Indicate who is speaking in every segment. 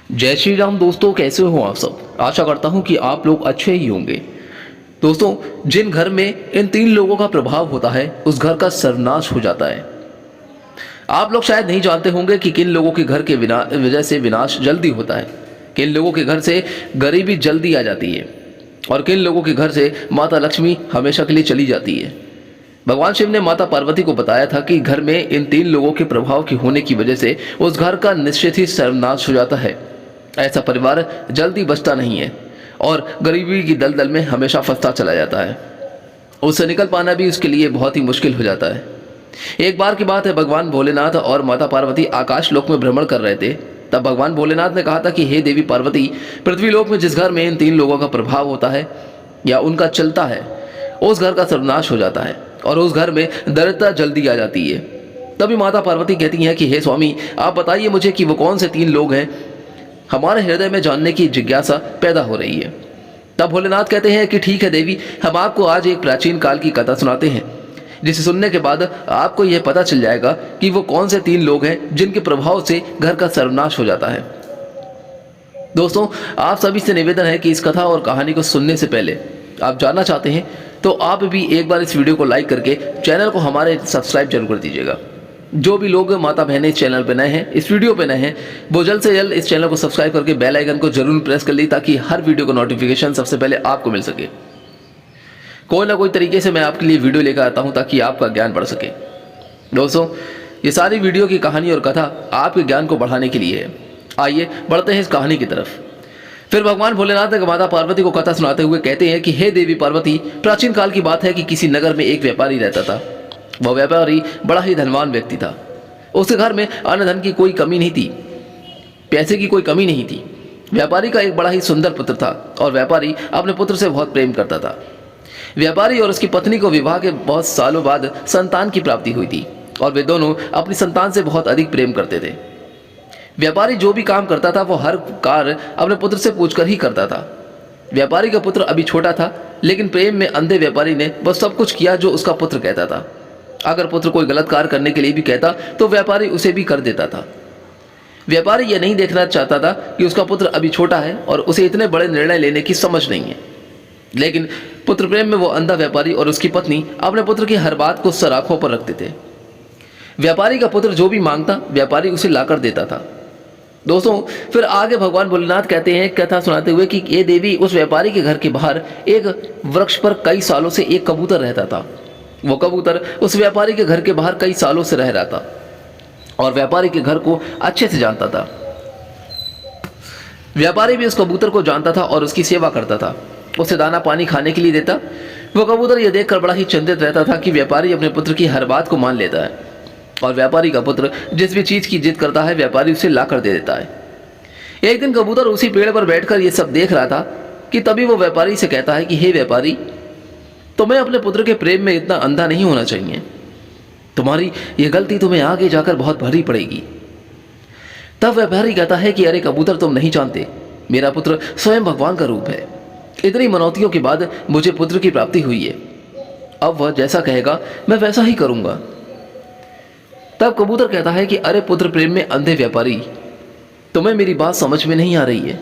Speaker 1: जय श्री राम दोस्तों, कैसे हो आप सब। आशा करता हूं कि आप लोग अच्छे ही होंगे। दोस्तों, जिन घर में इन तीन लोगों का प्रभाव होता है उस घर का सर्वनाश हो जाता है। आप लोग शायद नहीं जानते होंगे कि किन लोगों के घर के वजह से विनाश जल्दी होता है, किन लोगों के घर से गरीबी जल्दी आ जाती है और किन लोगों के घर से माता लक्ष्मी हमेशा के लिए चली जाती है। भगवान शिव ने माता पार्वती को बताया था कि घर में इन तीन लोगों के प्रभाव की होने की वजह से उस घर का निश्चित ही सर्वनाश हो जाता है। ऐसा परिवार जल्दी बचता नहीं है और गरीबी की दलदल में हमेशा फंसता चला जाता है। उससे निकल पाना भी उसके लिए बहुत ही मुश्किल हो जाता है। एक बार की बात है, भगवान भोलेनाथ और माता पार्वती आकाश लोक में भ्रमण कर रहे थे। तब भगवान भोलेनाथ ने कहा था कि हे देवी पार्वती, पृथ्वी लोक में जिस घर में इन तीन लोगों का प्रभाव होता है या उनका चलता है उस घर का सर्वनाश हो जाता है और उस घर में दरिद्रता जल्दी आ जाती है। तभी माता पार्वती कहती हैं कि हे स्वामी, आप बताइए मुझे कि वो कौन से तीन लोग हैं। हमारे हृदय में जानने की जिज्ञासा पैदा हो रही है। तब भोलेनाथ कहते हैं कि ठीक है देवी, हम आपको आज एक प्राचीन काल की कथा सुनाते हैं, जिसे सुनने के बाद आपको यह पता चल जाएगा कि वो कौन से तीन लोग हैं जिनके प्रभाव से घर का सर्वनाश हो जाता है। दोस्तों, आप सभी से निवेदन है कि इस कथा और कहानी को सुनने से पहले आप जानना चाहते हैं तो आप भी एक बार इस वीडियो को लाइक करके चैनल को हमारे सब्सक्राइब जरूर कर दीजिएगा। जो भी लोग माता बहनें इस चैनल पे नए हैं, इस वीडियो पे नए हैं, वो जल्द से जल्द इस चैनल को सब्सक्राइब करके बेल आइकन को जरूर प्रेस कर ली, ताकि हर वीडियो का नोटिफिकेशन सबसे पहले आपको मिल सके। कोई ना कोई तरीके से मैं आपके लिए वीडियो लेकर आता हूँ ताकि आपका ज्ञान बढ़ सके। दोस्तों, ये सारी वीडियो की कहानी और कथा आपके ज्ञान को बढ़ाने के लिए है। आइए बढ़ते हैं इस कहानी की तरफ। फिर भगवान भोलेनाथ ने माता पार्वती को कथा सुनाते हुए कहते हैं कि हे देवी पार्वती, प्राचीन काल की बात है कि किसी नगर में एक व्यापारी रहता था। वह व्यापारी बड़ा ही धनवान व्यक्ति था। उसके घर में अन्न धन की कोई कमी नहीं थी, पैसे की कोई कमी नहीं थी। व्यापारी का एक बड़ा ही सुंदर पुत्र था और व्यापारी अपने पुत्र से बहुत प्रेम करता था। व्यापारी और उसकी पत्नी को विवाह के बहुत सालों बाद संतान की प्राप्ति हुई थी और वे दोनों अपनी संतान से बहुत अधिक प्रेम करते थे। व्यापारी जो भी काम करता था वो हर कार्य अपने पुत्र से पूछकर ही करता था। व्यापारी का पुत्र अभी छोटा था, लेकिन प्रेम में अंधे व्यापारी ने वह सब कुछ किया जो उसका पुत्र कहता था। अगर पुत्र कोई गलत कार्य करने के लिए भी कहता तो व्यापारी उसे भी कर देता था। व्यापारी यह नहीं देखना चाहता था कि उसका पुत्र अभी छोटा है और उसे इतने बड़े निर्णय लेने की समझ नहीं है। लेकिन पुत्र प्रेम में वो अंधा व्यापारी और उसकी पत्नी अपने पुत्र की हर बात को सराखों पर रखते थे। व्यापारी का पुत्र जो भी मांगता व्यापारी उसे लाकर देता था। दोस्तों, फिर आगे भगवान भोलेनाथ कहते हैं कथा सुनाते हुए कि ये देवी, उस व्यापारी के घर के बाहर एक वृक्ष पर कई सालों से एक कबूतर रहता था। वो कबूतर उस व्यापारी के घर के बाहर कई सालों से रह रहा था और व्यापारी के घर को अच्छे से जानता था। व्यापारी भी उस कबूतर को जानता था और उसकी सेवा करता था, उसे दाना पानी खाने के लिए देता। वो कबूतर यह देखकर बड़ा ही चिंतित रहता था कि व्यापारी अपने पुत्र की हर बात को मान लेता है और व्यापारी का पुत्र जिस भी चीज की जिद करता है व्यापारी उसे लाकर दे देता है। एक दिन कबूतर उसी पेड़ पर बैठकर यह सब देख रहा था कि तभी वो व्यापारी से कहता है कि हे व्यापारी, तुम्हें अपने पुत्र के प्रेम में इतना अंधा नहीं होना चाहिए। तुम्हारी यह गलती तुम्हें आगे जाकर बहुत भारी पड़ेगी। तब व्यापारी कहता है कि अरे कबूतर, तुम नहीं जानते, मेरा पुत्र स्वयं भगवान का रूप है। इतनी मनौतियों के बाद मुझे पुत्र की प्राप्ति हुई है। अब वह जैसा कहेगा मैं वैसा ही करूंगा। तब कबूतर कहता है कि अरे पुत्र प्रेम में अंधे व्यापारी, तुम्हें मेरी बात समझ में नहीं आ रही है।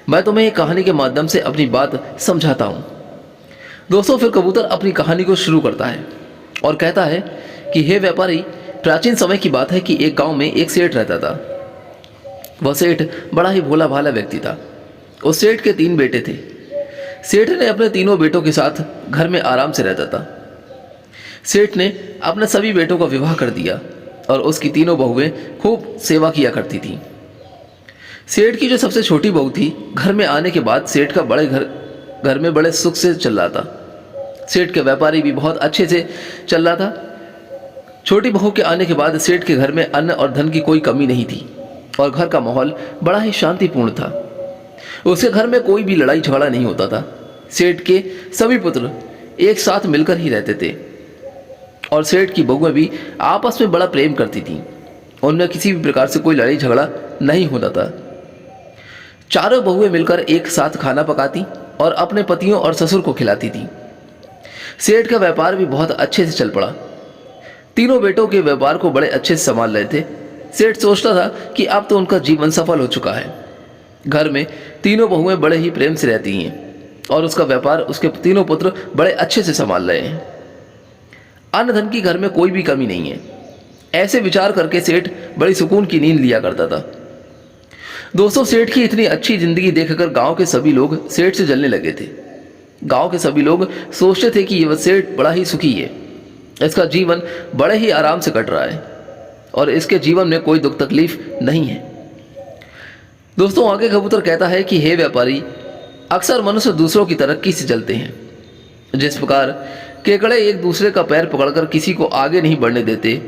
Speaker 1: मैं तुम्हें एक कहानी के माध्यम से अपनी बात समझाता हूं। दोस्तों, फिर कबूतर अपनी कहानी को शुरू करता है और कहता है कि हे व्यापारी, प्राचीन समय की बात है कि एक गांव में एक सेठ रहता था। वह सेठ बड़ा ही भोला भाला व्यक्ति था। उस सेठ के 3 बेटे थे। सेठ ने अपने तीनों बेटों के साथ घर में आराम से रहता था। सेठ ने अपने सभी बेटों का विवाह कर दिया और उसकी तीनों बहुएं खूब सेवा किया करती थीं। सेठ की जो सबसे छोटी बहू थी, घर में आने के बाद सेठ का घर में बड़े सुख से चल रहा था। सेठ के व्यापारी भी बहुत अच्छे से चल रहा था। छोटी बहू के आने के बाद सेठ के घर में अन्न और धन की कोई कमी नहीं थी और घर का माहौल बड़ा ही शांतिपूर्ण था। उसके घर में कोई भी लड़ाई झगड़ा नहीं होता था। सेठ के सभी पुत्र एक साथ मिलकर ही रहते थे और सेठ की बहुएं भी आपस में बड़ा प्रेम करती थीं। उनमें किसी भी प्रकार से कोई लड़ाई झगड़ा नहीं होता था। चारों बहुएं मिलकर एक साथ खाना पकाती और अपने पतियों और ससुर को खिलाती थीं। सेठ का व्यापार भी बहुत अच्छे से चल पड़ा। तीनों बेटों के व्यापार को बड़े अच्छे से संभाल रहे थे। सेठ सोचता था कि अब तो उनका जीवन सफल हो चुका है घर में तीनों बहुएं बड़े ही प्रेम से रहती हैं और उसका व्यापार उसके तीनों पुत्र बड़े अच्छे से संभाल रहे हैं। अन्न धन की घर में कोई भी कमी नहीं है। ऐसे विचार करके सेठ बड़ी सुकून की नींद लिया करता था। दोस्तों, सेठ की इतनी अच्छी जिंदगी देखकर गांव के सभी लोग सेठ से जलने लगे थे। गांव के सभी लोग सोचते थे कि यह सेठ बड़ा ही सुखी है, इसका जीवन बड़े ही आराम से कट रहा है और इसके जीवन में कोई दुख तकलीफ नहीं है। दोस्तों, आगे कबूतर कहता है कि हे व्यापारी, अक्सर मनुष्य दूसरों की तरक्की से जलते हैं। जिस प्रकार केकड़े एक दूसरे का पैर पकड़कर किसी को आगे नहीं बढ़ने देते,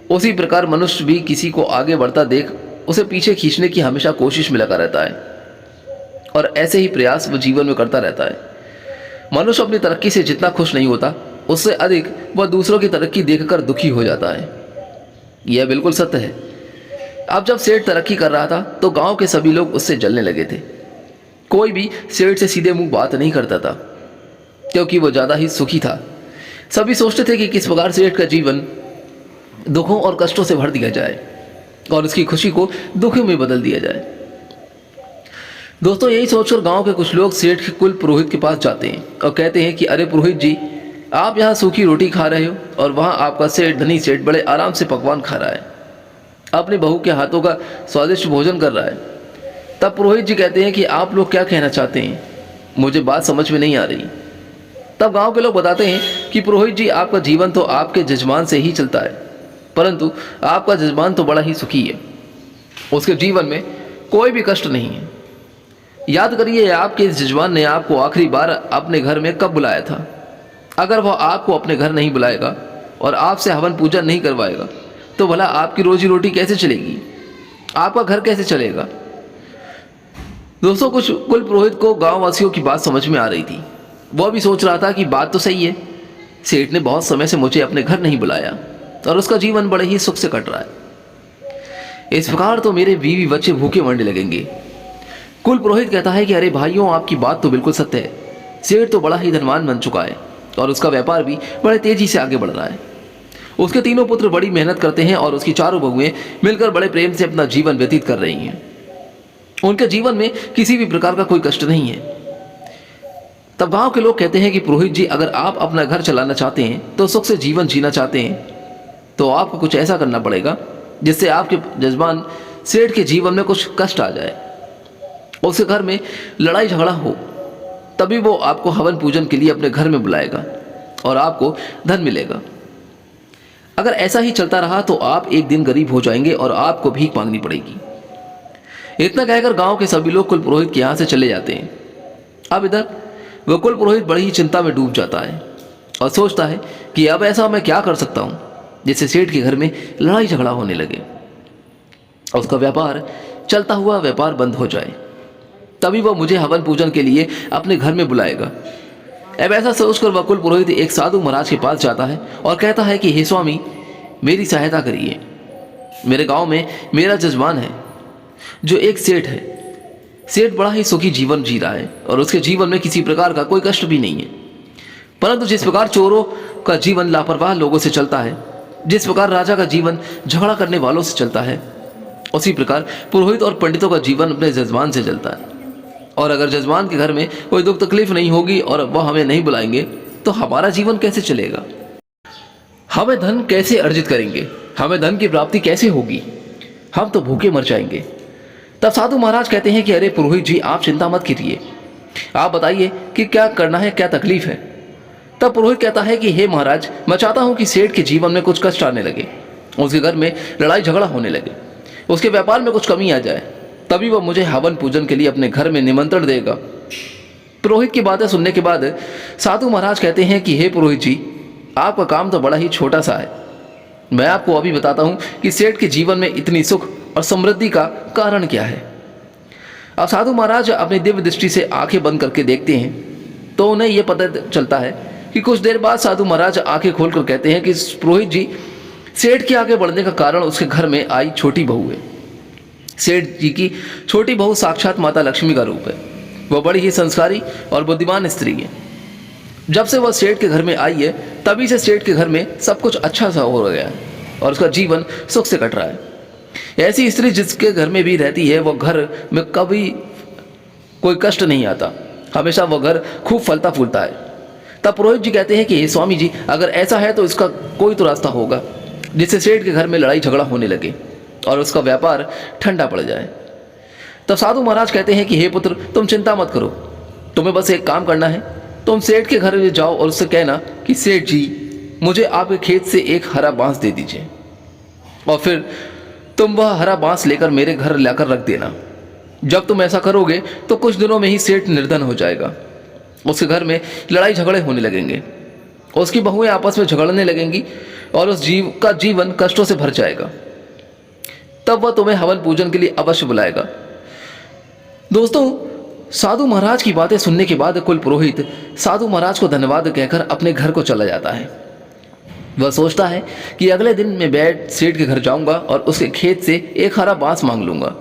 Speaker 1: उसी प्रकार मनुष्य भी किसी को आगे बढ़ता देख उसे पीछे खींचने की हमेशा कोशिश में लगा रहता है और ऐसे ही प्रयास वह जीवन में करता रहता है। मनुष्य अपनी तरक्की से जितना खुश नहीं होता, उससे अधिक वह दूसरों की तरक्की देखकर दुखी हो जाता है। यह बिल्कुल सत्य है। अब जब सेठ तरक्की कर रहा था तो गांव के सभी लोग उससे जलने लगे थे। कोई भी सेठ से सीधे मुंह बात नहीं करता था क्योंकि वह ज़्यादा ही सुखी था। सभी सोचते थे कि किस प्रकार सेठ का जीवन दुखों और कष्टों से भर दिया जाए और उसकी खुशी को दुखों में बदल दिया जाए। दोस्तों, यही सोचकर गांव के कुछ लोग सेठ के कुल पुरोहित के पास जाते हैं और कहते हैं कि अरे पुरोहित जी, आप यहाँ सूखी रोटी खा रहे हो और वहाँ आपका सेठ धनी सेठ बड़े आराम से पकवान खा रहा है, अपने बहू के हाथों का स्वादिष्ट भोजन कर रहा है। तब पुरोहित जी कहते हैं कि आप लोग क्या कहना चाहते हैं, मुझे बात समझ में नहीं आ रही। तब गांव के लोग बताते हैं कि पुरोहित जी, आपका जीवन तो आपके जजमान से ही चलता है, परंतु आपका जजमान तो बड़ा ही सुखी है, उसके जीवन में कोई भी कष्ट नहीं है। याद करिए, आपके इस जजमान ने आपको आखिरी बार अपने घर में कब बुलाया था? अगर वह आपको अपने घर नहीं बुलाएगा और आपसे हवन पूजन नहीं करवाएगा तो भला आपकी रोजी रोटी कैसे चलेगी, आपका घर कैसे चलेगा? दोस्तों, कुछ कुल पुरोहित को गांव वासियों की बात समझ में आ रही थी। वह भी सोच रहा था कि बात तो सही है, सेठ ने बहुत समय से मुझे अपने घर नहीं बुलाया और उसका जीवन बड़े ही सुख से कट रहा है। इस प्रकार तो मेरे बीवी बच्चे भूखे मरने लगेंगे। कुल पुरोहित कहता है कि अरे भाइयों, आपकी बात तो बिल्कुल सत्य है। सेठ तो बड़ा ही धनवान बन चुका है और उसका व्यापार भी बड़े तेजी से आगे बढ़ रहा है। उसके तीनों पुत्र बड़ी मेहनत करते हैं और उसकी चारों बहुएं मिलकर बड़े प्रेम से अपना जीवन व्यतीत कर रही हैं। उनके जीवन में किसी भी प्रकार का कोई कष्ट नहीं है। तब गांव के लोग कहते हैं कि पुरोहित जी, अगर आप अपना घर चलाना चाहते हैं, तो सुख से जीवन जीना चाहते हैं, तो आपको कुछ ऐसा करना पड़ेगा जिससे आपके जजमान सेठ के जीवन में कुछ कष्ट आ जाए, उसके घर में लड़ाई झगड़ा हो, तभी वो आपको हवन पूजन के लिए अपने घर में बुलाएगा और आपको धन मिलेगा। अगर ऐसा ही चलता रहा तो आप एक दिन गरीब हो जाएंगे और आपको भीख मांगनी पड़ेगी। इतना कहकर गांव के सभी लोग कुल पुरोहित के यहाँ से चले जाते हैं। अब इधर वह कुल पुरोहित बड़ी ही चिंता में डूब जाता है और सोचता है कि अब ऐसा मैं क्या कर सकता हूँ जिससे सेठ के घर में लड़ाई झगड़ा होने लगे और उसका व्यापार चलता हुआ व्यापार बंद हो जाए, तभी वह मुझे हवन पूजन के लिए अपने घर में बुलाएगा। अब ऐसा सोचकर वह कुल पुरोहित एक साधु महाराज के पास जाता है और कहता है कि हे स्वामी, मेरी सहायता करिए। मेरे गांव में मेरा जजमान है जो एक सेठ है। सेठ बड़ा ही सुखी जीवन जी रहा है और उसके जीवन में किसी प्रकार का कोई कष्ट भी नहीं है, परंतु जिस प्रकार चोरों का जीवन लापरवाह लोगों से चलता है, जिस प्रकार राजा का जीवन झगड़ा करने वालों से चलता है, उसी प्रकार पुरोहित और पंडितों का जीवन अपने जजमान से चलता है। और अगर जजमान के घर में कोई दुख तकलीफ नहीं होगी और वह हमें नहीं बुलाएंगे तो हमारा जीवन कैसे चलेगा? हमें धन कैसे अर्जित करेंगे? हमें धन की प्राप्ति कैसे होगी? हम तो भूखे मर जाएंगे। तब साधु महाराज कहते हैं कि अरे पुरोहित जी, आप चिंता मत कीजिए, आप बताइए कि क्या करना है, क्या तकलीफ है। तब पुरोहित कहता है कि हे महाराज, मैं चाहता हूं कि सेठ के जीवन में कुछ कष्ट आने लगे, उसके घर में लड़ाई झगड़ा होने लगे, उसके व्यापार में कुछ कमी आ जाए, तभी वह मुझे हवन पूजन के लिए अपने घर में निमंत्रण देगा। पुरोहित की बातें सुनने के बाद साधु महाराज कहते हैं कि हे पुरोहित जी, आपका काम तो बड़ा ही छोटा सा है। मैं आपको अभी बताता हूं कि सेठ के जीवन में इतनी सुख और समृद्धि का कारण क्या है। अब साधु महाराज अपनी दिव्य दृष्टि से आंखें बंद करके देखते हैं तो उन्हें यह पता चलता है कि कुछ देर बाद साधु महाराज आंखें खोलकर कहते हैं कि पुरोहित जी, सेठ के आगे बढ़ने का कारण उसके घर में आई छोटी बहू है। सेठ जी की छोटी बहू साक्षात माता लक्ष्मी का रूप है। वह बड़ी ही संस्कारी और बुद्धिमान स्त्री है। जब से वह सेठ के घर में आई है, तभी से सेठ के घर में सब कुछ अच्छा सा हो गया है और उसका जीवन सुख से कट रहा है। ऐसी स्त्री जिसके घर में भी रहती है, वह घर में कभी कोई कष्ट नहीं आता, हमेशा वह घर खूब फलता फूलता है। तब पुरोहित जी कहते हैं कि हे स्वामी जी, अगर ऐसा है तो इसका कोई तो रास्ता होगा जिससे सेठ के घर में लड़ाई झगड़ा होने लगे और उसका व्यापार ठंडा पड़ जाए। तब साधु महाराज कहते हैं कि हे पुत्र, तुम चिंता मत करो, तुम्हें बस एक काम करना है। तुम सेठ के घर में जाओ और उससे कहना कि सेठ जी, मुझे आपके खेत से एक हरा बांस दे दीजिए, और फिर तुम वह हरा बांस लेकर मेरे घर लाकर रख देना। जब तुम ऐसा करोगे तो कुछ दिनों में ही सेठ निर्धन हो जाएगा, उसके घर में लड़ाई झगड़े होने लगेंगे, उसकी बहुएं आपस में झगड़ने लगेंगी और उस जीव का जीवन कष्टों से भर जाएगा। तब वह तुम्हें हवन पूजन के लिए अवश्य बुलाएगा। दोस्तों, साधु महाराज की बातें सुनने के बाद कुल पुरोहित साधु महाराज को धन्यवाद कहकर अपने घर को चला जाता है। वह सोचता है कि अगले दिन मैं बैठ सेठ के घर जाऊंगा और उसके खेत से एक हरा बांस मांग लूंगा।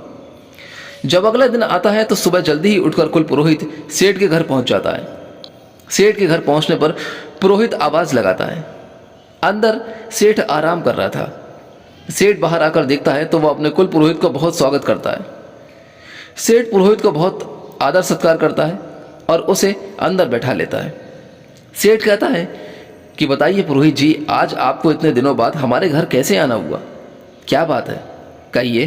Speaker 1: जब अगला दिन आता है तो सुबह जल्दी ही उठकर कुल पुरोहित सेठ के घर पहुंच जाता है। सेठ के घर पहुंचने पर पुरोहित आवाज लगाता है। अंदर सेठ आराम कर रहा था। सेठ बाहर आकर देखता है तो वह अपने कुल पुरोहित का बहुत स्वागत करता है। सेठ पुरोहित को बहुत आदर सत्कार करता है और उसे अंदर बैठा लेता है। सेठ कहता है कि बताइए पुरोहित जी, आज आपको इतने दिनों बाद हमारे घर कैसे आना हुआ? क्या बात है, कहिए।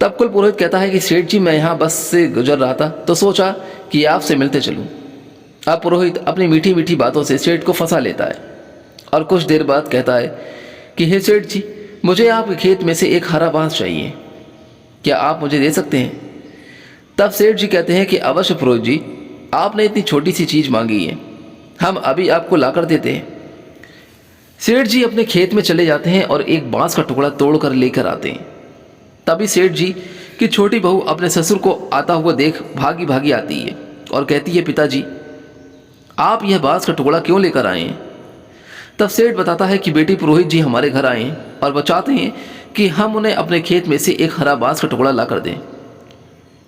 Speaker 1: तब कुल पुरोहित कहता है कि सेठ जी, मैं यहाँ बस से गुजर रहा था तो सोचा कि आपसे मिलते चलूं। अब पुरोहित अपनी मीठी मीठी बातों से सेठ को फंसा लेता है और कुछ देर बाद कहता है कि हे सेठ जी, मुझे आपके खेत में से एक हरा बांस चाहिए, क्या आप मुझे दे सकते हैं? तब सेठ जी कहते हैं कि अवश्य पुरोहित जी, आपने इतनी छोटी सी चीज़ मांगी है, हम अभी आपको लाकर देते हैं। सेठ जी अपने खेत में चले जाते हैं और एक बांस का टुकड़ा तोड़कर लेकर आते हैं। तभी सेठ जी की छोटी बहू अपने ससुर को आता हुआ देख भागी भागी आती है और कहती है, पिताजी, आप यह बांस का टुकड़ा क्यों लेकर आए हैं? तब सेठ बताता है कि बेटी, पुरोहित जी हमारे घर आए हैं और वो चाहते हैं कि हम उन्हें अपने खेत में से एक हरा बांस का टुकड़ा ला कर दें,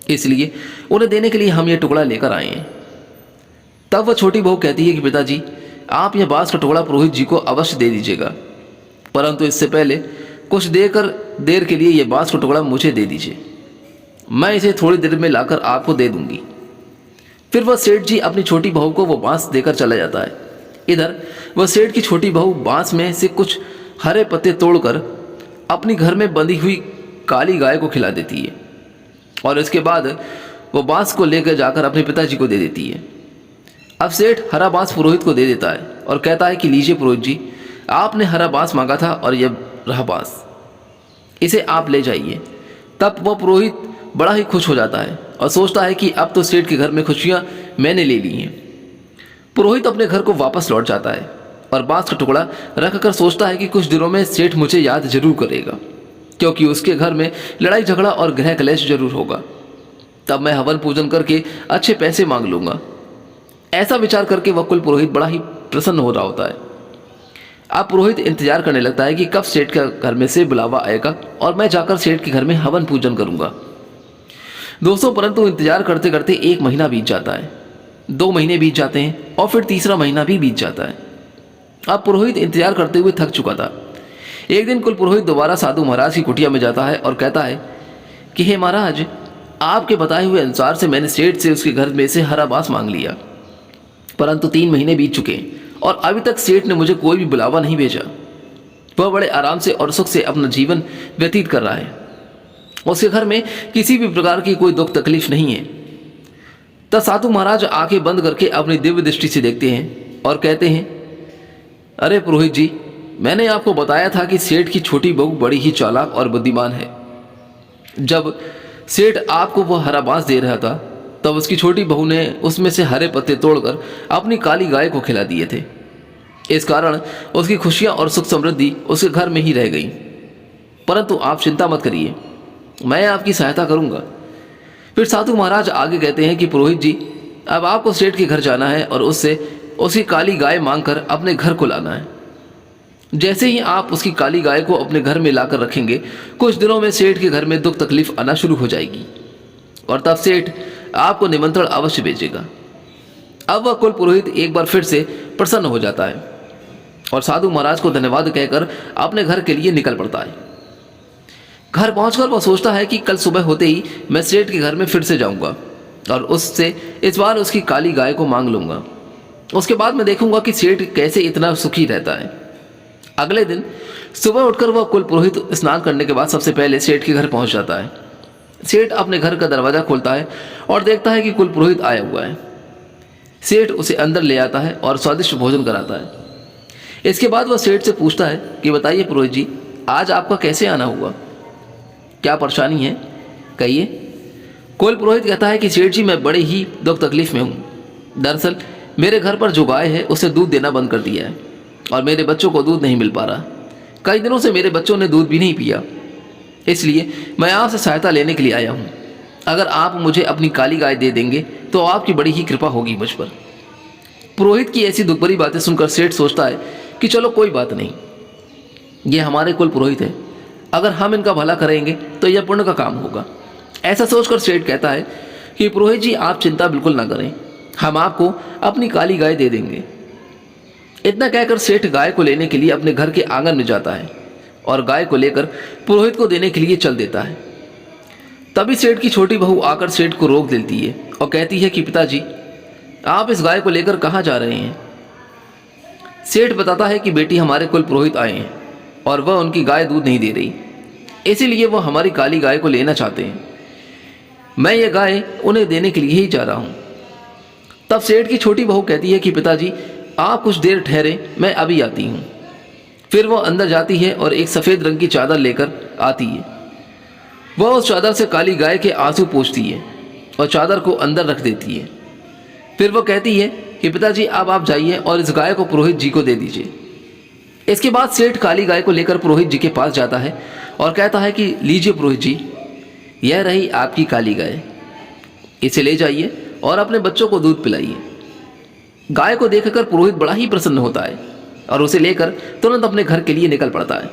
Speaker 1: इसलिए उन्हें देने के लिए हम ये टुकड़ा लेकर आए हैं। तब वह छोटी बहू कहती है कि पिताजी, आप यह बांस का टुकड़ा पुरोहित जी को अवश्य दे दीजिएगा, परंतु इससे पहले कुछ देर के लिए यह बांस का टुकड़ा मुझे दे दीजिए, मैं इसे थोड़ी देर में लाकर आपको दे दूंगी। फिर वह सेठ जी अपनी छोटी बहू को वो बांस देकर चला जाता है। इधर वह सेठ की छोटी बहू बांस में से कुछ हरे पत्ते तोड़कर अपनी घर में बंधी हुई काली गाय को खिला देती है और इसके बाद वह बांस को लेकर जाकर अपने पिताजी को दे देती है। अब सेठ हरा बांस पुरोहित को दे देता है और कहता है कि लीजिए पुरोहित जी, आपने हरा बांस मांगा था और यह रहा बांस, इसे आप ले जाइए। तब वह पुरोहित बड़ा ही खुश हो जाता है और सोचता है कि अब तो सेठ के घर में खुशियां मैंने ले ली हैं। पुरोहित अपने घर को वापस लौट जाता है और बांस का टुकड़ा रखकर सोचता है कि कुछ दिनों में सेठ मुझे याद जरूर करेगा, क्योंकि उसके घर में लड़ाई झगड़ा और गृह कलेश जरूर होगा। तब मैं हवन पूजन करके अच्छे पैसे मांग लूंगा। ऐसा विचार करके वह कुल पुरोहित बड़ा ही प्रसन्न हो रहा होता है। अब पुरोहित इंतजार करने लगता है कि कब सेठ के घर में से बुलावा आएगा और मैं जाकर सेठ के घर में हवन पूजन करूंगा। दोस्तों, परंतु इंतजार करते करते 1 महीना बीत जाता है, 2 महीने बीत जाते हैं और फिर तीसरा महीना भी बीत जाता है। अब पुरोहित इंतजार करते हुए थक चुका था। एक दिन कुल पुरोहित दोबारा साधु महाराज की कुटिया में जाता है और कहता है कि हे महाराज, आपके बताए हुए अनुसार से मैंने सेठ से उसके घर में से हरा बांस मांग लिया, परंतु 3 महीने बीत चुके और अभी तक सेठ ने मुझे कोई भी बुलावा नहीं भेजा। वह बड़े आराम से और सुख से अपना जीवन व्यतीत कर रहा है। उसके घर में किसी भी प्रकार की कोई दुख तकलीफ नहीं है। तब साधु महाराज आंखें बंद करके अपनी दिव्य दृष्टि से देखते हैं और कहते हैं, अरे पुरोहित जी, मैंने आपको बताया था कि सेठ की छोटी बहू बड़ी ही चालाक और बुद्धिमान है। जब सेठ आपको वह हरा बांस दे रहा था तब उसकी छोटी बहू ने उसमें से हरे पत्ते तोड़कर अपनी काली गाय को खिला दिए थे। इस कारण उसकी खुशियां और सुख समृद्धि उसके घर में ही रह गई। परंतु आप चिंता मत करिए, मैं आपकी सहायता करूंगा। फिर साधु महाराज आगे कहते हैं कि पुरोहित जी, अब आपको सेठ के घर जाना है और उससे उसकी काली गाय मांगकर अपने घर को लाना है। जैसे ही आप उसकी काली गाय को अपने घर में लाकर रखेंगे, कुछ दिनों में सेठ के घर में दुख तकलीफ आना शुरू हो जाएगी और तब सेठ आपको निमंत्रण अवश्य भेजेगा। अब वह कुल पुरोहित एक बार फिर से प्रसन्न हो जाता है और साधु महाराज को धन्यवाद कहकर अपने घर के लिए निकल पड़ता है। घर पहुंचकर वह सोचता है कि कल सुबह होते ही मैं सेठ के घर में फिर से जाऊंगा और उससे इस बार उसकी काली गाय को मांग लूँगा। उसके बाद मैं देखूंगा कि सेठ कैसे इतना सुखी रहता है। अगले दिन सुबह उठकर वह कुल पुरोहित स्नान करने के बाद सबसे पहले सेठ के घर पहुंच जाता है। सेठ अपने घर का दरवाज़ा खोलता है और देखता है कि कुल पुरोहित आया हुआ है। सेठ उसे अंदर ले आता है और स्वादिष्ट भोजन कराता है। इसके बाद वह सेठ से पूछता है कि बताइए पुरोहित जी, आज आपका कैसे आना हुआ, क्या परेशानी है, कहिए। कुल पुरोहित कहता है कि सेठ जी, मैं बड़े ही दुख तकलीफ में हूँ। दरअसल मेरे घर पर जो गाय है उसे दूध देना बंद कर दिया है और मेरे बच्चों को दूध नहीं मिल पा रहा। कई दिनों से मेरे बच्चों ने दूध भी नहीं पिया, इसलिए मैं आपसे सहायता लेने के लिए आया हूँ। अगर आप मुझे अपनी काली गाय दे देंगे तो आपकी बड़ी ही कृपा होगी मुझ पर। पुरोहित की ऐसी दुख भरी बातें सुनकर सेठ सोचता है कि चलो कोई बात नहीं, ये हमारे कुल पुरोहित है, अगर हम इनका भला करेंगे तो यह पुण्य का काम होगा। ऐसा सोचकर सेठ कहता है कि पुरोहित जी, आप चिंता बिल्कुल ना करें, हम आपको अपनी काली गाय दे देंगे। इतना कहकर सेठ गाय को लेने के लिए अपने घर के आंगन में जाता है और गाय को लेकर पुरोहित को देने के लिए चल देता है। तभी सेठ की छोटी बहू आकर सेठ को रोक देती है और कहती है कि पिताजी, आप इस गाय को लेकर कहाँ जा रहे हैं। सेठ बताता है कि बेटी, हमारे कुल पुरोहित आए हैं और वह उनकी गाय दूध नहीं दे रही, इसीलिए वह हमारी काली गाय को लेना चाहते हैं। मैं ये गाय उन्हें देने के लिए ही जा रहा हूँ। तब सेठ की छोटी बहू कहती है कि पिताजी, आप कुछ देर ठहरे, मैं अभी आती हूँ। फिर वह अंदर जाती है और एक सफ़ेद रंग की चादर लेकर आती है। वह उस चादर से काली गाय के आंसू पोंछती है और चादर को अंदर रख देती है। फिर वह कहती है कि पिताजी, अब आप जाइए और इस गाय को पुरोहित जी को दे दीजिए। इसके बाद सेठ काली गाय को लेकर पुरोहित जी के पास जाता है और कहता है कि लीजिए पुरोहित जी, यह रही आपकी काली गाय, इसे ले जाइए और अपने बच्चों को दूध पिलाइए। गाय को देखकर पुरोहित बड़ा ही प्रसन्न होता है और उसे लेकर तुरंत अपने घर के लिए निकल पड़ता है।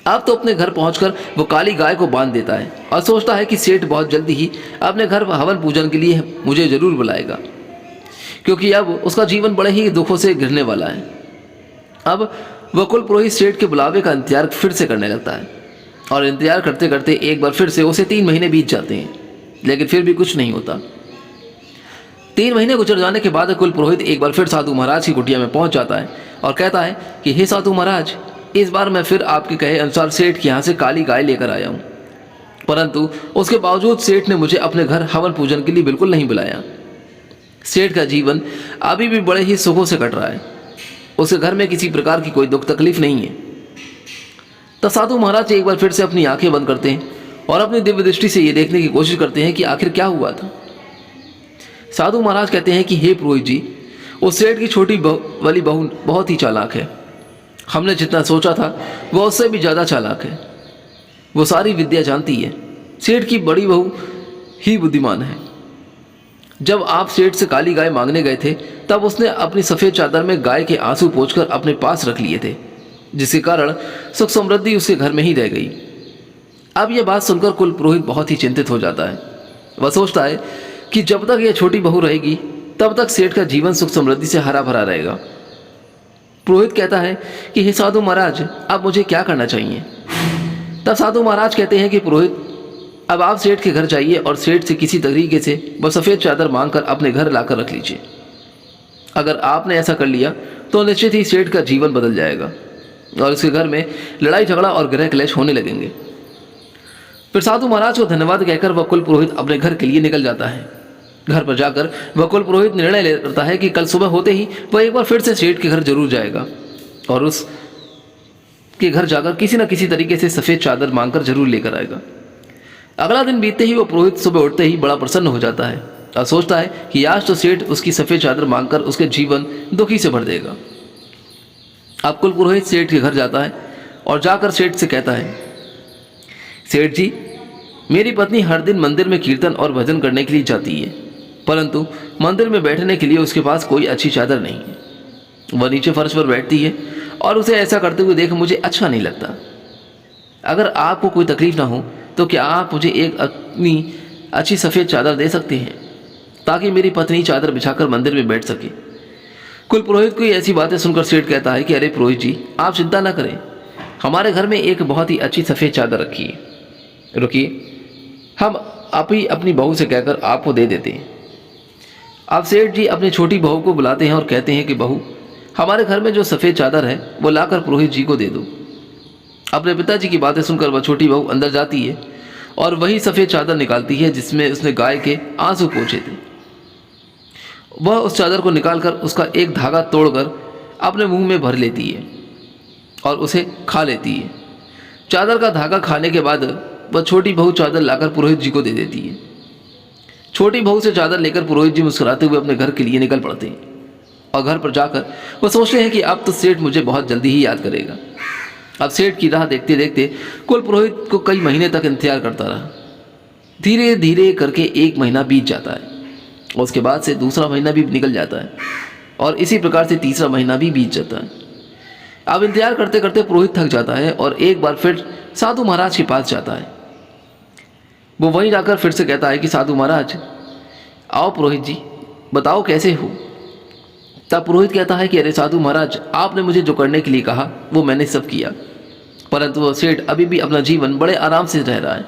Speaker 1: अब तो अपने घर पहुंचकर वो काली गाय को बांध देता है और सोचता है कि सेठ बहुत जल्दी ही अपने घर हवन पूजन के लिए मुझे जरूर बुलाएगा, क्योंकि अब उसका जीवन बड़े ही दुखों से घिरने वाला है। अब वह कुल पुरोहित सेठ के बुलावे का इंतजार फिर से करने लगता है और इंतजार करते करते एक बार फिर से उसे 3 महीने बीत जाते हैं, लेकिन फिर भी कुछ नहीं होता। 3 महीने गुजर जाने के बाद कुल पुरोहित एक बार फिर साधु महाराज की कुटिया में पहुंच जाता है और कहता है कि हे साधु महाराज, इस बार मैं फिर आपके कहे अनुसार सेठ के यहाँ से काली गाय लेकर आया हूँ, परंतु उसके बावजूद सेठ ने मुझे अपने घर हवन पूजन के लिए बिल्कुल नहीं बुलाया। सेठ का जीवन अभी भी बड़े ही सुखों से कट रहा है, उसके घर में किसी प्रकार की कोई दुख तकलीफ नहीं है। तब साधु महाराज एक बार फिर से अपनी आंखें बंद करते हैं और अपनी दिव्य दृष्टि से ये देखने की कोशिश करते हैं कि आखिर क्या हुआ था। साधु महाराज कहते हैं कि हे पुरोहित जी, उस सेठ की छोटी वाली बहू बहुत ही चालाक है। हमने जितना सोचा था वह उससे भी ज़्यादा चालाक है। वो सारी विद्या जानती है। सेठ की बड़ी बहू ही बुद्धिमान है। जब आप सेठ से काली गाय मांगने गए थे तब उसने अपनी सफ़ेद चादर में गाय के आंसू पोंछकर अपने पास रख लिए थे, जिसके कारण सुख समृद्धि उसके घर में ही रह गई। अब यह बात सुनकर कुल पुरोहित बहुत ही चिंतित हो जाता है। वह सोचता है कि जब तक यह छोटी बहू रहेगी तब तक सेठ का जीवन सुख समृद्धि से हरा भरा रहेगा। पुरोहित कहता है कि हे साधु महाराज, अब मुझे क्या करना चाहिए। तब साधु महाराज कहते हैं कि पुरोहित, अब आप सेठ के घर जाइए और सेठ से किसी तरीके से वह सफ़ेद चादर मांगकर अपने घर लाकर रख लीजिए। अगर आपने ऐसा कर लिया तो निश्चित ही सेठ का जीवन बदल जाएगा और उसके घर में लड़ाई झगड़ा और गृह क्लेश होने लगेंगे। फिर साधु महाराज को धन्यवाद कहकर वह कुल पुरोहित अपने घर के लिए निकल जाता है। घर पर जाकर वह कुल पुरोहित निर्णय लेता है कि कल सुबह होते ही वह एक बार फिर से सेठ के घर जरूर जाएगा और उस के घर जाकर किसी न किसी तरीके से सफ़ेद चादर मांगकर जरूर लेकर आएगा। अगला दिन बीतते ही वह पुरोहित सुबह उठते ही बड़ा प्रसन्न हो जाता है और सोचता है कि आज तो सेठ उसकी सफ़ेद चादर मांगकर उसके जीवन दुखी से भर देगा। अब कुल पुरोहित सेठ के घर जाता है और जाकर सेठ से कहता है, सेठ जी, मेरी पत्नी हर दिन मंदिर में कीर्तन और भजन करने के लिए जाती है, परंतु मंदिर में बैठने के लिए उसके पास कोई अच्छी चादर नहीं है। वह नीचे फर्श पर बैठती है और उसे ऐसा करते हुए देख मुझे अच्छा नहीं लगता। अगर आपको कोई तकलीफ ना हो तो क्या आप मुझे एक अपनी अच्छी सफ़ेद चादर दे सकते हैं ताकि मेरी पत्नी चादर बिछाकर मंदिर में बैठ सके। कुल पुरोहित को ऐसी बातें सुनकर सेठ कहता है कि अरे पुरोहित जी, आप चिंता ना करें, हमारे घर में एक बहुत ही अच्छी सफ़ेद चादर रखी है। रुकिए, हम आप ही अपनी बहू से कहकर आपको दे देते हैं। अब सेठ जी अपनी छोटी बहू को बुलाते हैं और कहते हैं कि बहू, हमारे घर में जो सफ़ेद चादर है वो लाकर पुरोहित जी को दे दो। अपने पिताजी की बातें सुनकर वह छोटी बहू अंदर जाती है और वही सफ़ेद चादर निकालती है जिसमें उसने गाय के आंसू पोंछे थे। वह उस चादर को निकालकर उसका एक धागा तोड़कर अपने मुंह में भर लेती है और उसे खा लेती है। चादर का धागा खाने के बाद वह छोटी बहू चादर लाकर पुरोहित जी को दे देती है। छोटी बहू से चादर लेकर पुरोहित जी मुस्कुराते हुए अपने घर के लिए निकल पड़ते हैं और घर पर जाकर वह सोचते हैं कि अब तो सेठ मुझे बहुत जल्दी ही याद करेगा। अब सेठ की राह देखते देखते कुल पुरोहित को कई महीने तक इंतजार करता रहा। धीरे धीरे करके 1 महीना बीत जाता है, उसके बाद से दूसरा महीना भी निकल जाता है और इसी प्रकार से तीसरा महीना भी बीत जाता है। अब इंतजार करते करते पुरोहित थक जाता है और एक बार फिर साधु महाराज के पास जाता है। वो वहीं जाकर फिर से कहता है कि साधु महाराज, आओ पुरोहित जी, बताओ कैसे हो। तब पुरोहित कहता है कि अरे साधु महाराज, आपने मुझे जो करने के लिए कहा वो मैंने सब किया, परंतु वह सेठ अभी भी अपना जीवन बड़े आराम से रह रहा है।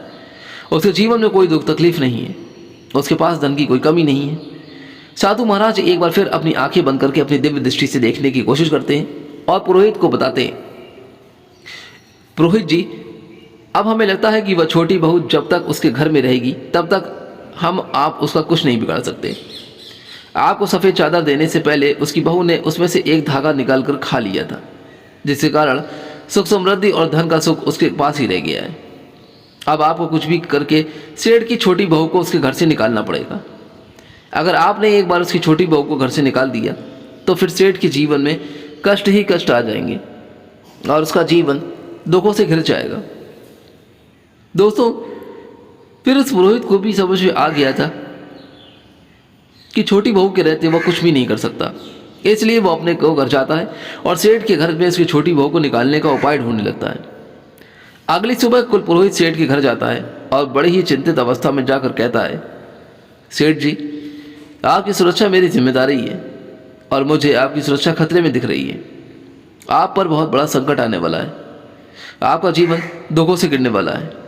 Speaker 1: उसके जीवन में कोई दुख तकलीफ नहीं है, उसके पास धन की कोई कमी नहीं है। साधु महाराज एक बार फिर अपनी आंखें बंद करके अपनी दिव्य दृष्टि से देखने की कोशिश करते हैं और पुरोहित को बताते हैं, पुरोहित जी, अब हमें लगता है कि वह छोटी बहू जब तक उसके घर में रहेगी तब तक आप उसका कुछ नहीं बिगाड़ सकते। आपको सफ़ेद चादर देने से पहले उसकी बहू ने उसमें से एक धागा निकालकर खा लिया था, जिसके कारण सुख समृद्धि और धन का सुख उसके पास ही रह गया है। अब आपको कुछ भी करके सेठ की छोटी बहू को उसके घर से निकालना पड़ेगा। अगर आपने एक बार उसकी छोटी बहू को घर से निकाल दिया तो फिर सेठ के जीवन में कष्ट ही कष्ट आ जाएंगे और उसका जीवन दुखों से घिर जाएगा। दोस्तों, फिर उस पुरोहित को भी समझ में आ गया था कि छोटी बहू के रहते वह कुछ भी नहीं कर सकता, इसलिए वो अपने को घर जाता है और सेठ के घर में उसकी छोटी बहू को निकालने का उपाय ढूंढने लगता है। अगली सुबह कुल पुरोहित सेठ के घर जाता है और बड़ी ही चिंतित अवस्था में जाकर कहता है, सेठ जी, आपकी सुरक्षा मेरी जिम्मेदारी है और मुझे आपकी सुरक्षा खतरे में दिख रही है। आप पर बहुत बड़ा संकट आने वाला है, आपका जीवन दुखों से गिरने वाला है,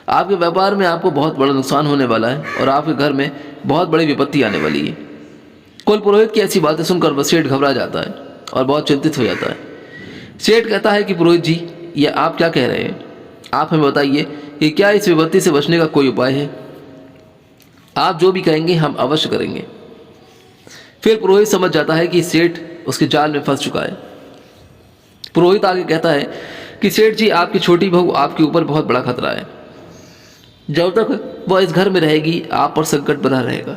Speaker 1: आपके व्यापार में आपको बहुत बड़ा नुकसान होने वाला है और आपके घर में बहुत बड़ी विपत्ति आने वाली है। कुल पुरोहित की ऐसी बातें सुनकर वह सेठ घबरा जाता है और बहुत चिंतित हो जाता है। सेठ कहता है कि पुरोहित जी, ये आप क्या कह रहे हैं? आप हमें बताइए कि क्या इस विपत्ति से बचने का कोई उपाय है? आप जो भी कहेंगे हम अवश्य करेंगे। फिर पुरोहित समझ जाता है कि सेठ उसके जाल में फंस चुका है। पुरोहित आगे कहता है कि सेठ जी, आपकी छोटी बहू आपके ऊपर बहुत बड़ा खतरा है। जब तक वह इस घर में रहेगी आप पर संकट बना रहेगा,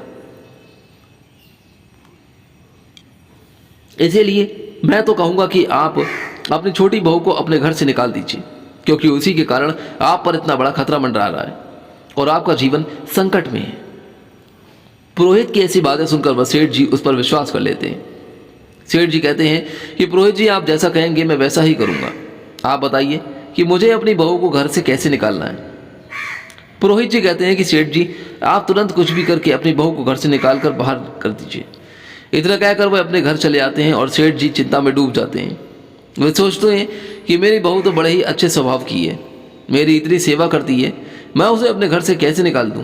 Speaker 1: इसीलिए मैं तो कहूँगा कि आप अपनी छोटी बहू को अपने घर से निकाल दीजिए, क्योंकि उसी के कारण आप पर इतना बड़ा खतरा मंडरा रहा है और आपका जीवन संकट में है। पुरोहित की ऐसी बातें सुनकर वह सेठ जी उस पर विश्वास कर लेते हैं। सेठ जी कहते हैं कि पुरोहित जी, आप जैसा कहेंगे मैं वैसा ही करूँगा। आप बताइए कि मुझे अपनी बहू को घर से कैसे निकालना है। पुरोहित जी कहते हैं कि सेठ जी, आप तुरंत कुछ भी करके अपनी बहू को घर से निकाल कर बाहर कर दीजिए। इतना कहकर वह अपने घर चले आते हैं और सेठ जी चिंता में डूब जाते हैं। वे सोचते हैं कि मेरी बहू तो बड़े ही अच्छे स्वभाव की है, मेरी इतनी सेवा करती है, मैं उसे अपने घर से कैसे निकाल दूं।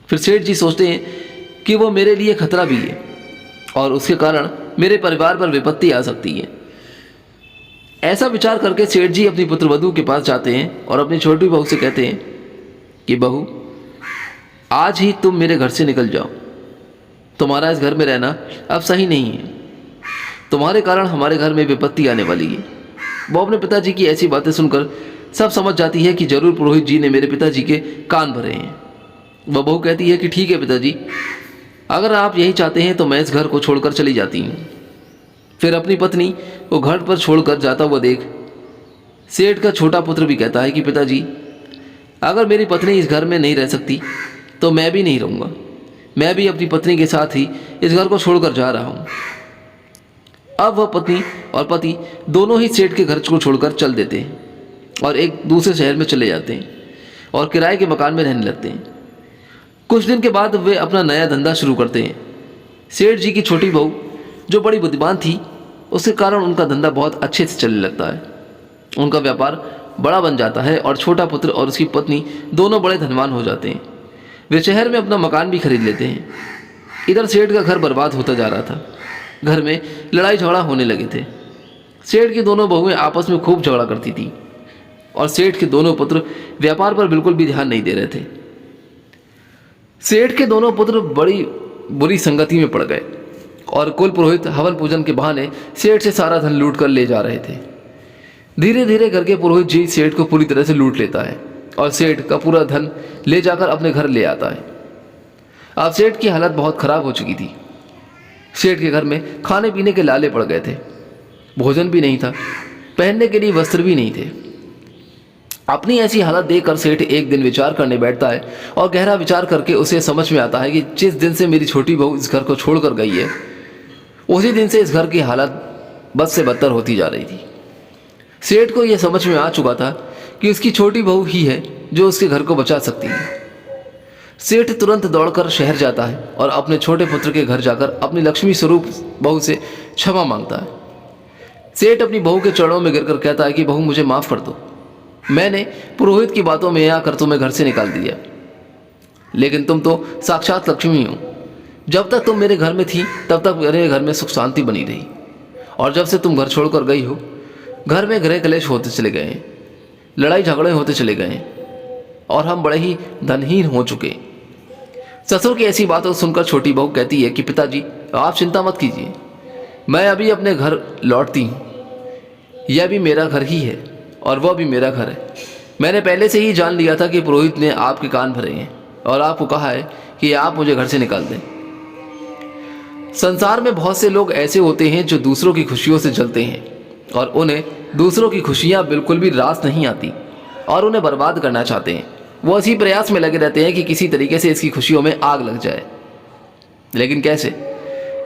Speaker 1: फिर सेठ जी सोचते हैं कि वो मेरे लिए खतरा भी है और उसके कारण मेरे परिवार पर विपत्ति आ सकती है। ऐसा विचार करके सेठ जी अपनी पुत्रवधू के पास जाते हैं और अपनी छोटी बहू से कहते हैं कि बहू, आज ही तुम मेरे घर से निकल जाओ। तुम्हारा इस घर में रहना अब सही नहीं है, तुम्हारे कारण हमारे घर में विपत्ति आने वाली है। वो अपने पिताजी की ऐसी बातें सुनकर सब समझ जाती है कि जरूर पुरोहित जी ने मेरे पिताजी के कान भरे हैं। वह बहू कहती है कि ठीक है पिताजी, अगर आप यही चाहते हैं तो मैं इस घर को छोड़कर चली जाती हूँ। फिर अपनी पत्नी को घर पर छोड़कर जाता हुआ देख सेठ का छोटा पुत्र भी कहता है कि पिताजी, अगर मेरी पत्नी इस घर में नहीं रह सकती तो मैं भी नहीं रहूँगा। मैं भी अपनी पत्नी के साथ ही इस घर को छोड़कर जा रहा हूँ। अब वह पत्नी और पति दोनों ही सेठ के घर को छोड़कर चल देते हैं और एक दूसरे शहर में चले जाते हैं और किराए के मकान में रहने लगते हैं। कुछ दिन के बाद वे अपना नया धंधा शुरू करते हैं। सेठ जी की छोटी बहू जो बड़ी बुद्धिमान थी, उसके कारण उनका धंधा बहुत अच्छे से चलने लगता है। उनका व्यापार बड़ा बन जाता है और छोटा पुत्र और उसकी पत्नी दोनों बड़े धनवान हो जाते हैं। वे शहर में अपना मकान भी खरीद लेते हैं। इधर सेठ का घर बर्बाद होता जा रहा था। घर में लड़ाई झगड़ा होने लगे थे। सेठ की दोनों बहुएं आपस में खूब झगड़ा करती थी और सेठ के दोनों पुत्र व्यापार पर बिल्कुल भी ध्यान नहीं दे रहे थे। सेठ के दोनों पुत्र बड़ी बुरी संगति में पड़ गए और कुल पुरोहित हवन पूजन के बहाने सेठ से सारा धन लूट कर ले जा रहे थे। धीरे धीरे करके पुरोहित जी सेठ को पूरी तरह से लूट लेता है और सेठ का पूरा धन ले जाकर अपने घर ले आता है। अब सेठ की हालत बहुत खराब हो चुकी थी। सेठ के घर में खाने पीने के लाले पड़ गए थे। भोजन भी नहीं था, पहनने के लिए वस्त्र भी नहीं थे। अपनी ऐसी हालत देखकर सेठ एक दिन विचार करने बैठता है और गहरा विचार करके उसे समझ में आता है कि जिस दिन से मेरी छोटी बहू इस घर को छोड़कर गई है, उसी दिन से इस घर की हालत बद से बदतर होती जा रही थी। सेठ को यह समझ में आ चुका था कि उसकी छोटी बहू ही है जो उसके घर को बचा सकती है। सेठ तुरंत दौड़कर शहर जाता है और अपने छोटे पुत्र के घर जाकर अपनी लक्ष्मी स्वरूप बहू से क्षमा मांगता है। सेठ अपनी बहू के चरणों में गिरकर कहता है कि बहू मुझे माफ़ कर दो, मैंने पुरोहित की बातों में आकर तुम्हें घर से निकाल दिया, लेकिन तुम तो साक्षात लक्ष्मी हो। जब तक तुम मेरे घर में थी तब तक मेरे घर में सुख शांति बनी रही, और जब से तुम घर छोड़कर गई हो, घर में गृह कलेश होते चले गए, लड़ाई झगड़े होते चले गए और हम बड़े ही धनहीन हो चुके। ससुर की ऐसी बातों सुनकर छोटी बहू कहती है कि पिताजी आप चिंता मत कीजिए, मैं अभी अपने घर लौटती हूँ। यह भी मेरा घर ही है और वह भी मेरा घर है। मैंने पहले से ही जान लिया था कि पुरोहित ने आपके कान भरे हैं और आपको कहा है कि आप मुझे घर से निकाल दें। संसार में बहुत से लोग ऐसे होते हैं जो दूसरों की खुशियों से जलते हैं और उन्हें दूसरों की खुशियाँ बिल्कुल भी रास नहीं आती और उन्हें बर्बाद करना चाहते हैं। वो इसी प्रयास में लगे रहते हैं कि किसी तरीके से इसकी खुशियों में आग लग जाए, लेकिन कैसे,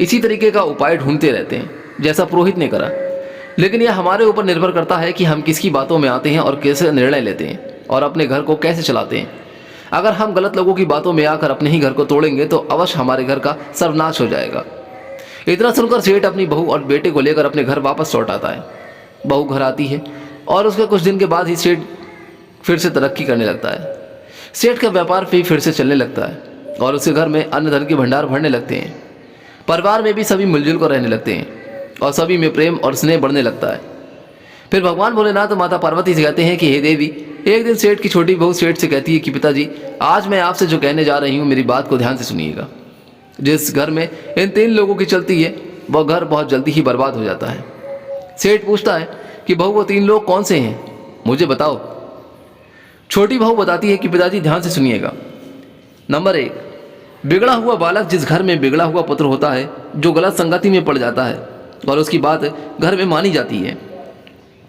Speaker 1: इसी तरीके का उपाय ढूंढते रहते हैं जैसा पुरोहित ने करा। लेकिन यह हमारे ऊपर निर्भर करता है कि हम किसकी बातों में आते हैं और कैसे निर्णय लेते हैं और अपने घर को कैसे चलाते हैं। अगर हम गलत लोगों की बातों में आकर अपने ही घर को तोड़ेंगे तो अवश्य हमारे घर का सर्वनाश हो जाएगा। इतना सुनकर सेठ अपनी बहू और बेटे को लेकर अपने घर वापस लौट आता है। बहू घर आती है और उसके कुछ दिन के बाद ही सेठ फिर से तरक्की करने लगता है। सेठ का व्यापार फिर से चलने लगता है और उसके घर में अन्न धन के भंडार भरने लगते हैं। परिवार में भी सभी मिलजुल कर रहने लगते हैं और सभी में प्रेम और स्नेह बढ़ने लगता है। फिर भगवान भोलेनाथ और माता पार्वती से कहते हैं कि हे देवी, एक दिन सेठ की छोटी बहू सेठ से कहती है कि पिताजी आज मैं आपसे जो कहने जा रही हूँ मेरी बात को ध्यान से सुनिएगा। जिस घर में इन 3 लोगों की चलती है वह घर बहुत जल्दी ही बर्बाद हो जाता है। सेठ पूछता है कि बहू वो 3 लोग कौन से हैं, मुझे बताओ। छोटी बहू बताती है कि पिताजी ध्यान से सुनिएगा। नंबर 1, बिगड़ा हुआ बालक। जिस घर में बिगड़ा हुआ पुत्र होता है जो गलत संगति में पड़ जाता है और उसकी बात घर में मानी जाती है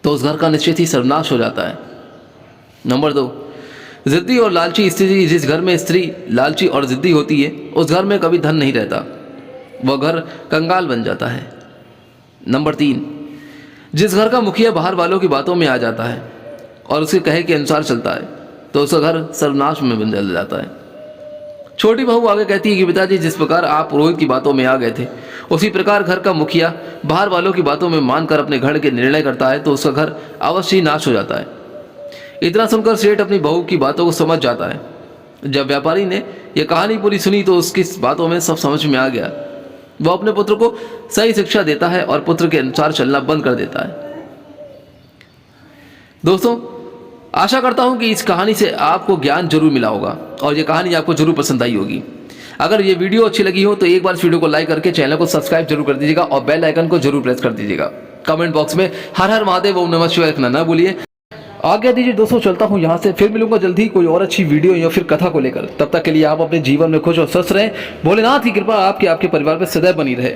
Speaker 1: तो उस घर का निश्चित ही सर्वनाश हो जाता है। नंबर 2, जिद्दी और लालची स्त्री। जिस घर में स्त्री लालची और जिद्दी होती है उस घर में कभी धन नहीं रहता, वह घर कंगाल बन जाता है। नंबर 3, जिस घर का मुखिया बाहर वालों की बातों में आ जाता है और उसके कहे के अनुसार चलता है तो उसका घर सर्वनाश में बन जाता है। छोटी बहू आगे कहती है कि पिताजी जिस प्रकार आप पुरोहित की बातों में आ गए थे उसी प्रकार घर का मुखिया बाहर वालों की बातों में मानकर अपने घर के निर्णय करता है तो उसका घर अवश्य ही नाश हो जाता है। इतना सुनकर सेठ अपनी बहू की बातों को समझ जाता है। जब व्यापारी ने यह कहानी पूरी सुनी तो उसकी बातों में सब समझ में आ गया। वह अपने पुत्र को सही शिक्षा देता है और पुत्र के अनुसार चलना बंद कर देता है। दोस्तों, आशा करता हूं कि इस कहानी से आपको ज्ञान जरूर मिला होगा और ये कहानी आपको जरूर पसंद आई होगी। अगर ये वीडियो अच्छी लगी हो तो एक बार इस वीडियो को लाइक करके चैनल को सब्सक्राइब जरूर कर दीजिएगा और बेल आइकन को जरूर प्रेस कर दीजिएगा। कमेंट बॉक्स में हर हर महादेव ओम नमः शिवाय लिखना ना भूलिए। आज्ञा दीजिए दोस्तों, चलता हूँ यहाँ से। फिर मिलूंगा जल्दी कोई और अच्छी वीडियो या फिर कथा को लेकर। तब तक के लिए आप अपने जीवन में खुश और स्वस्थ रहें। भोलेनाथ की कृपा आपके परिवार पर सदैव बनी रहे।